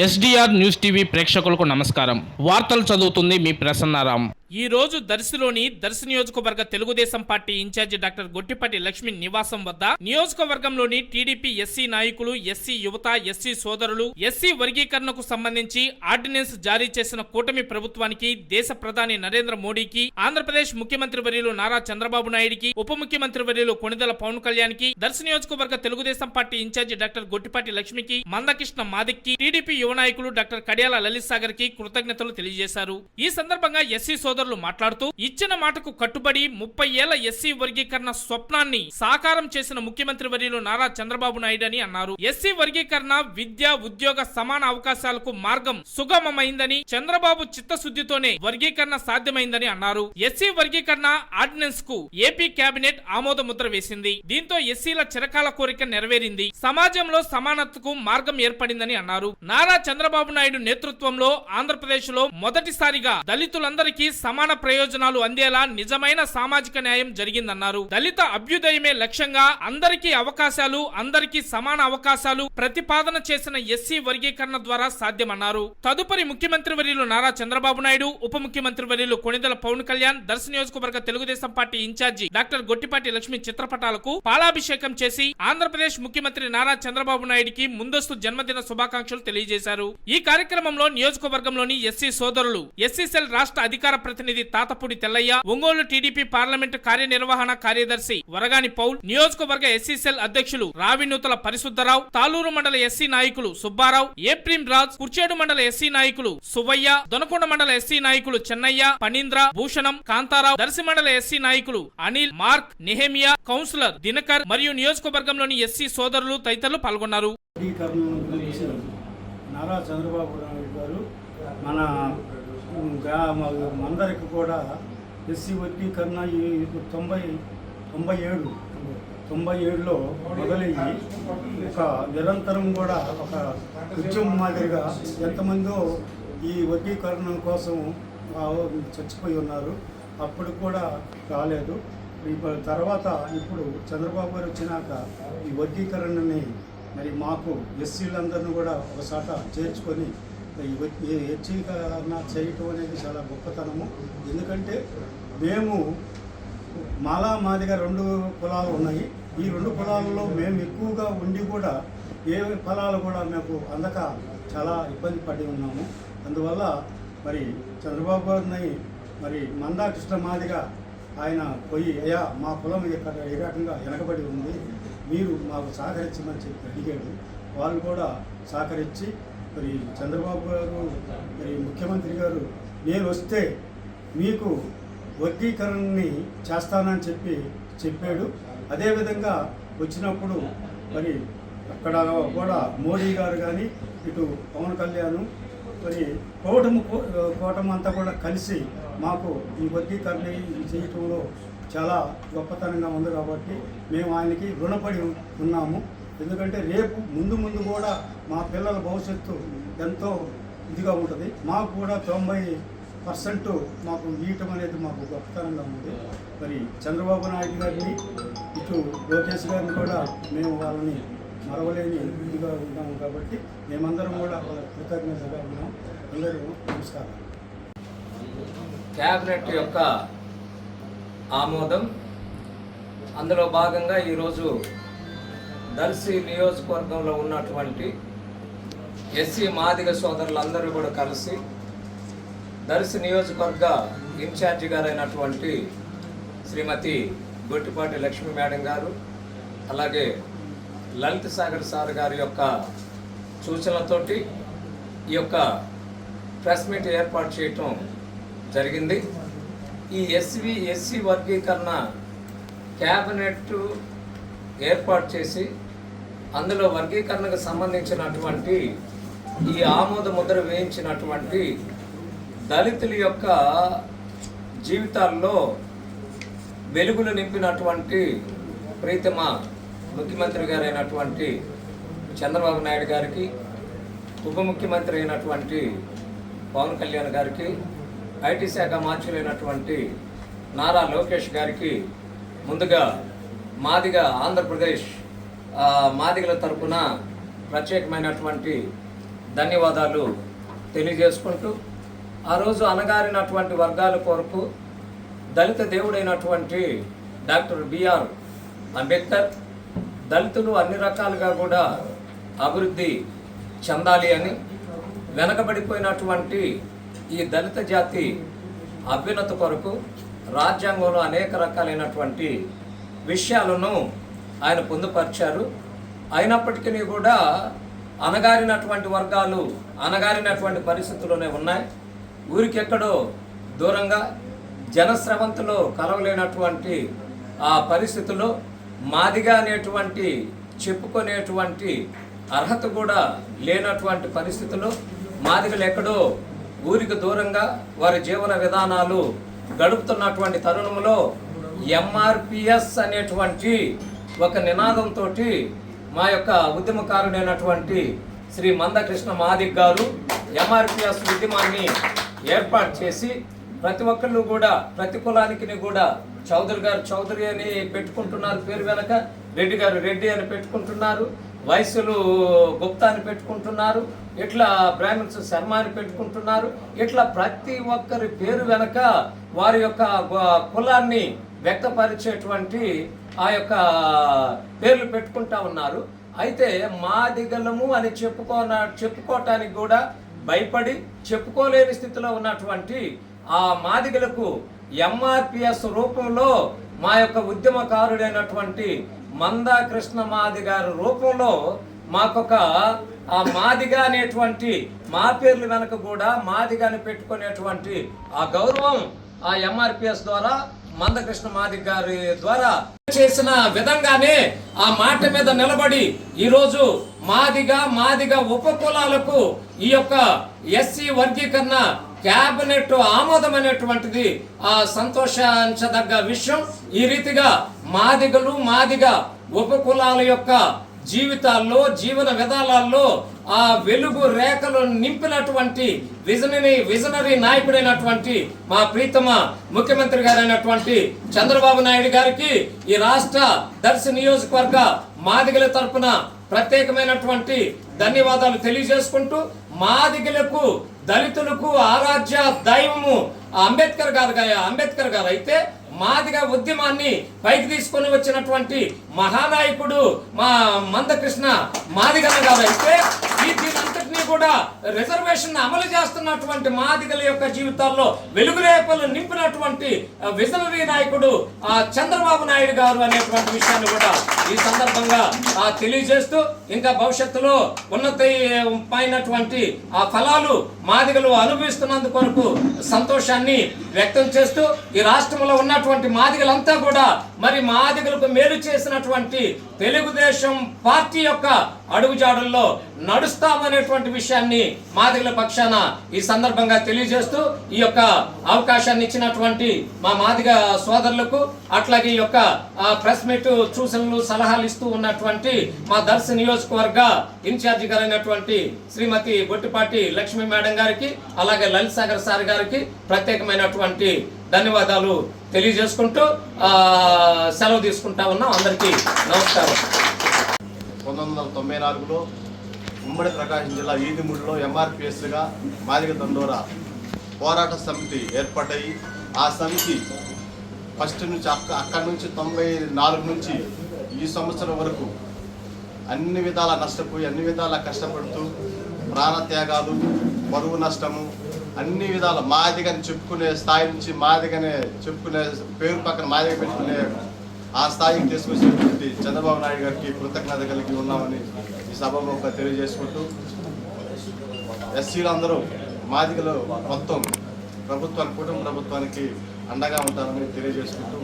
SDR news TV ప్రేక్షకులకు నమస్కారం. వార్తలు చదువుతుంది మీ ప్రసన్నారాం. ఈ రోజు దర్శిలోని దర్శి నియోజకవర్గ Telugu Desam party incharge doctor Gottipati Lakshmi నివాసం వద్ద నియోజకవర్గంలోని టీడీపీ ఎస్సీ నాయకులు, ఎస్సీ యువత, ఎస్సీ సోదరులు ఎస్సీ వర్గీకరణకు సంబంధించి ఆర్డినెన్స్ జారీ చేసిన కూటమి ప్రభుత్వానికి, దేశ ప్రధాని నరేంద్ర మోడీకి, ఆంధ్రప్రదేశ్ ముఖ్యమంత్రి వర్యులు నారా చంద్రబాబు నాయుడికి, ఉప ముఖ్యమంత్రి వర్యులు కొణిదెల పవన్ కళ్యాణ్ కి, దర్శి నియోజకవర్గ Telugu Desam party incharge doctor Gottipati లక్ష్మికి, మందకృష్ణ మాదిక్కి, టీడీపీ యువ నాయకులు డాక్టర్ కడియాల లలిత్ సాగర్ కి కృతజ్ఞతలు తెలియజేశారు. ఈ సందర్భంగా ఎస్సీ సోదరులు మాట్లాడుతూ, ఇచ్చిన మాటకు కట్టుబడి 30 ఏళ్ల ఎస్సీ వర్గీకరణ స్వప్నాన్ని సాకారం చేసిన ముఖ్యమంత్రి వర్యులు నారా చంద్రబాబు నాయుడు అని అన్నారు. ఎస్సీ వర్గీకరణ విద్య, ఉద్యోగ సమాన అవకాశాలకు మార్గం సుగమమైందని, చంద్రబాబు చిత్తశుద్ధితోనే వర్గీకరణ సాధ్యమైందని అన్నారు. ఎస్సీ వర్గీకరణ ఆర్డినెన్స్ కు ఏపీ కేబినెట్ ఆమోద ముద్ర వేసింది. దీంతో ఎస్సీల చిరకాల కోరిక నెరవేరింది. సమాజంలో సమానతకు మార్గం ఏర్పడిందని అన్నారు. నారా చంద్రబాబు నాయుడు నేతృత్వంలో ఆంధ్రప్రదేశ్ లో మొదటిసారిగా దళితులందరికీ సమాన ప్రయోజనాలు అందేలా నిజమైన సామాజిక న్యాయం జరిగిందన్నారు. దళిత అభ్యుదయమే లక్ష్యంగా అందరికీ అవకాశాలు, అందరికీ సమాన అవకాశాలు ప్రతిపాదన చేసిన ఎస్సీ వర్గీకరణ ద్వారా సాధ్యమన్నారు. తదుపరి ముఖ్యమంత్రి వర్యులు నారా చంద్రబాబు నాయుడు, ఉప ముఖ్యమంత్రి వర్యులు కొణిదెల పవన్ కళ్యాణ్, దర్శి నియోజకవర్గ Telugu Desam party incharge doctor Gottipati Lakshmi చిత్రపటాలకు పాలాభిషేకం చేసి ఆంధ్రప్రదేశ్ ముఖ్యమంత్రి నారా చంద్రబాబు నాయుడికి ముందస్తు జన్మదిన శుభాకాంక్షలు తెలియజేశారు. ఈ కార్యక్రమంలో నియోజకవర్గంలోని ఎస్సీ సోదరులు, ఎస్సీ సెల్ రాష్ట్ర అధికార ప్రతినిధి తాతపూడి తెల్లయ్య, ఒంగోలు టీడీపీ పార్లమెంటు కార్యనిర్వహణ కార్యదర్శి వరగాని పౌల్, నియోజకవర్గ ఎస్సీ సెల్ అధ్యక్షులు రావినూతల పరిశుద్ధరావు, తాలూరు మండల ఎస్సీ నాయకులు సుబ్బారావు, ఏప్రిం రాజ్, కుర్చేడు మండల ఎస్సీ నాయకులు సువయ్య, దొనకొండ మండల ఎస్సీ నాయకులు చెన్నయ్య, పనీంద్ర, భూషణం, కాంతారావు, దర్శి మండల ఎస్సీ నాయకులు అనిల్, మార్క్, నెహమియా, కౌన్సిలర్ దినకర్ మరియు నియోజకవర్గంలోని ఎస్సీ సోదరులు తదితరులు పాల్గొన్నారు. నారా చంద్రబాబు నాయుడు గారు అందరికి కూడా ఎస్సీ వర్గీకరణ 97లో మొదలయ్యి ఒక నిరంతరం కూడా ఒక ఉద్యమం మాదిరిగా ఎంతమందో ఈ వర్గీకరణ కోసం చచ్చిపోయి ఉన్నారు. అప్పుడు కూడా రాలేదు. తర్వాత ఇప్పుడు చంద్రబాబు గారు వచ్చినాక ఈ వర్గీకరణని మరి మాకు ఎస్సీలందరినీ కూడా ఒకసాట చేర్చుకొని హెచ్చీకరణ చేయటం అనేది చాలా గొప్పతనము. ఎందుకంటే మేము మాదిగా 2 కులాలు ఉన్నాయి. ఈ 2 కులాలలో మేము ఎక్కువగా ఉండి కూడా ఏ ఫలాలు కూడా మేము అందక చాలా ఇబ్బంది పడి ఉన్నాము. అందువల్ల మరి చంద్రబాబు గారిని మరి మందాకృష్ణ మాదిగా ఆయన పోయి, అయ్యా మా కులం ఇక్కడ ఏ రకంగా వెనకబడి ఉంది, మీరు మాకు సహకరించమని చెప్పి అడిగాడు. వాళ్ళు కూడా సహకరించి మరి చంద్రబాబు గారు, మరి ముఖ్యమంత్రి గారు, నేను వస్తే మీకు వర్గీకరణని చేస్తానని చెప్పాడు. అదేవిధంగా వచ్చినప్పుడు మరి అక్కడ కూడా మోడీ గారు కానీ, ఇటు పవన్ కళ్యాణ్, మరి కూటమి అంతా కూడా కలిసి మాకు ఈ వర్గీకరణ చేయటంలో చాలా గొప్పతనంగా ఉంది. కాబట్టి మేము ఆయనకి రుణపడి ఉన్నాము. ఎందుకంటే రేపు ముందు కూడా మా పిల్లల భవిష్యత్తు ఎంతో ఇదిగా ఉంటుంది. మాకు కూడా 90% మాకు ఇవ్వటం అనేది మాకు గొప్పతనంగా ఉంది. మరి చంద్రబాబు నాయుడు గారిని, ఇటు లోకేష్ గారిని కూడా మేము వాళ్ళని మరవలేని ఇదిగా ఉన్నాము. కాబట్టి మేమందరం కూడా కృతజ్ఞతగా ఉన్నాం. అందరూ నమస్కారం. క్యాబినెట్ యొక్క ఆమోదం, అందులో భాగంగా ఈరోజు దర్శి నియోజకవర్గంలో ఉన్నటువంటి ఎస్సీ మాదిగ సోదరులందరూ కూడా కలిసి దర్శి నియోజకవర్గ ఇన్ఛార్జి గారైనటువంటి శ్రీమతి గొట్టిపాటి లక్ష్మి మేడం గారు, అలాగే లలిత్ సాగర్ సార్ గారి యొక్క సూచనలతోటి ఈ యొక్క ప్రెస్ మీట్ ఏర్పాటు చేయటం జరిగింది. ఈ ఎస్సీ వర్గీకరణ క్యాబినెట్ ఏర్పాటు చేసి అందులో వర్గీకరణకు సంబంధించినటువంటి ఈ ఆమోద ముద్ర వేయించినటువంటి దళితుల యొక్క జీవితాల్లో వెలుగులు నింపినటువంటి ప్రీతమ ముఖ్యమంత్రి గారైనటువంటి చంద్రబాబు నాయుడు గారికి, ఉప ముఖ్యమంత్రి అయినటువంటి పవన్ కళ్యాణ్ గారికి, ఐటీ శాఖ మంత్రులైనటువంటి నారా లోకేష్ గారికి ముందుగా మాదిగ ఆంధ్రప్రదేశ్ మాదిగల తరపున ప్రత్యేకమైనటువంటి ధన్యవాదాలు తెలియజేసుకుంటూ, ఆ రోజు అణగారినటువంటి వర్గాల కొరకు దళిత దేవుడైనటువంటి డాక్టర్ బిఆర్ అంబేద్కర్ దళితులు అన్ని రకాలుగా కూడా అభివృద్ధి చెందాలి అని, వెనకబడిపోయినటువంటి ఈ దళిత జాతి అభ్యున్నత కొరకు రాజ్యాంగంలో అనేక రకాలైనటువంటి విషయాలను ఆయన పొందుపరిచారు. అయినప్పటికీ కూడా అణగారినటువంటి వర్గాలు అణగారినటువంటి పరిస్థితుల్లోనే ఉన్నాయి. ఊరికెక్కడో దూరంగా జనస్రవంతిలో కలవలేనటువంటి ఆ పరిస్థితుల్లో మాదిగా అనేటువంటి చెప్పుకునేటువంటి అర్హత కూడా లేనటువంటి పరిస్థితుల్లో మాదిగలు ఎక్కడో ఊరికి దూరంగా వారి జీవన విధానాలు గడుపుతున్నటువంటి తరుణంలో ఎంఆర్పిఎస్ అనేటువంటి ఒక నినాదంతో మా యొక్క ఉద్యమకారుడైనటువంటి శ్రీ మందకృష్ణ మాదిగ్ గారు ఎంఆర్పిఎస్ ఉద్యమాన్ని ఏర్పాటు చేసి ప్రతి ఒక్కళ్ళు కూడా ప్రతి కులానికి కూడా చౌదరి గారు చౌదరి అని పెట్టుకుంటున్నారు, పేరు వెనక రెడ్డి గారు రెడ్డి అని పెట్టుకుంటున్నారు, వైశ్యులు గుప్తా అని పెట్టుకుంటున్నారు, ఇట్లా బ్రాహ్మణ్స్ శర్మ అని పెట్టుకుంటున్నారు. ఇట్లా ప్రతి ఒక్కరి పేరు వెనక వారి యొక్క కులాన్ని వ్యక్తపరిచేటువంటి ఆ యొక్క పేర్లు పెట్టుకుంటా ఉన్నారు. అయితే మాదిగలము అని చెప్పుకోవటానికి కూడా భయపడి చెప్పుకోలేని స్థితిలో ఉన్నటువంటి ఆ మాదిగలకు ఎంఆర్పిఎస్ రూపంలో మా యొక్క ఉద్యమకారుడైనటువంటి మందకృష్ణ మాది గారి రూపంలో మాకొక ఆ మాదిగా అనేటువంటి మా పేర్లు వెనక కూడా మాదిగాని పెట్టుకునేటువంటి ఆ గౌరవం ఆ ఎంఆర్పిఎస్ ద్వారా మందకృష్ణ మాది గారి ద్వారా చేసిన విధంగానే ఆ మాట మీద నిలబడి ఈరోజు మాదిగా ఉపకులాలకు ఈ యొక్క ఎస్సీ వర్గీకరణ క్యాబినెట్ ఆమోదం అనేటువంటిది ఆ సంతోషించదగ్గ విషయం. ఈ రీతిగా మాదిగా ఉపకులాల యొక్క జీవితాల్లో జీవన విధానాల్లో ఆ వెలుగు రేఖలు నింపినటువంటి విజనరీ నాయకుడైనటువంటి మా ప్రీతమ ముఖ్యమంత్రి గారైనటువంటి చంద్రబాబు నాయుడు గారికి ఈ రాష్ట్ర దర్శి నియోజకవర్గ మాదిగల తరపున ప్రత్యేకమైనటువంటి ధన్యవాదాలు తెలియజేసుకుంటూ, మాదిగలకు దళితులకు ఆరాధ్య దైవము అంబేద్కర్ గారు అయితే మాదిగా ఉద్యమాన్ని పైకి తీసుకొని వచ్చినటువంటి మహానాయకుడు మా మందకృష్ణ మాదిగల గారు అయితే దీనంతటినీ కూడా రిజర్వేషన్ అమలు చేస్తున్నటువంటి మాదిగల యొక్క జీవితాల్లో వెలుగురేపలు నింపినటువంటి విజనరీ నాయకుడు ఆ చంద్రబాబు నాయుడు గారు అనేటువంటి విషయాన్ని కూడా ఈ సందర్భంగా తెలియజేస్తూ, ఇంకా భవిష్యత్తులో ఉన్నతమైనటువంటి ఆ ఫలాలు మాదిగలు అనుభవిస్తున్నందుకు కొరకు సంతోషాన్ని వ్యక్తం చేస్తూ, ఈ రాష్ట్రంలో ఉన్నటువంటి మాదిగలంతా కూడా మరి మాదిగలకు మేలు చేసినటువంటి తెలుగుదేశం పార్టీ యొక్క అడుగుజాడల్లో నడుస్తామనేటువంటి విషయాన్ని మాదిగల పక్షాన ఈ సందర్భంగా తెలియజేస్తూ, ఈ యొక్క అవకాశాన్ని ఇచ్చినటువంటి మా మాదిగ సోదరులకు, అట్లాగే ఈ యొక్క ప్రెస్ మీట్ సూచనలు సలహాలు ఇస్తూ ఉన్నటువంటి మా దర్శి నియోజకవర్గ ఇన్ఛార్జి గారైనటువంటి శ్రీమతి గొట్టిపాటి లక్ష్మీ మేడం గారికి, అలాగే లలిత్ సాగర్ సార్ గారికి ప్రత్యేకమైనటువంటి ధన్యవాదాలు తెలియజేసుకుంటూ సెలవు తీసుకుంటా ఉన్నాం. అందరికీ నమస్కారం. 1994లో ఉమ్మడి ప్రకాశం జిల్లా ఈదిమూడిలో ఎంఆర్పిఎస్గా మాదిగ దండోరా పోరాట సమితి ఏర్పడ్డాయి. ఆ సమితి ఫస్ట్ నుంచి అక్కడి నుంచి 94 నుంచి ఈ సంవత్సరం వరకు అన్ని విధాల నష్టపోయి అన్ని విధాల కష్టపడుతూ ప్రాణత్యాగాలు, పరువు నష్టము, అన్ని విధాల మాదిగని చెప్పుకునే స్థాయి నుంచి మాదిగనే చెప్పుకునే పేరు పక్కన మాదిగ పెట్టుకునే ఆ స్థాయికి తీసుకొచ్చినటువంటి చంద్రబాబు నాయుడు గారికి కృతజ్ఞత కలిగి ఉన్నామని ఈ సభలో తెలియజేసుకుంటూ, ఎస్సీలు అందరూ మాదిగలు మొత్తం కుటుంబ ప్రభుత్వానికి అండగా ఉంటారని తెలియజేసుకుంటూ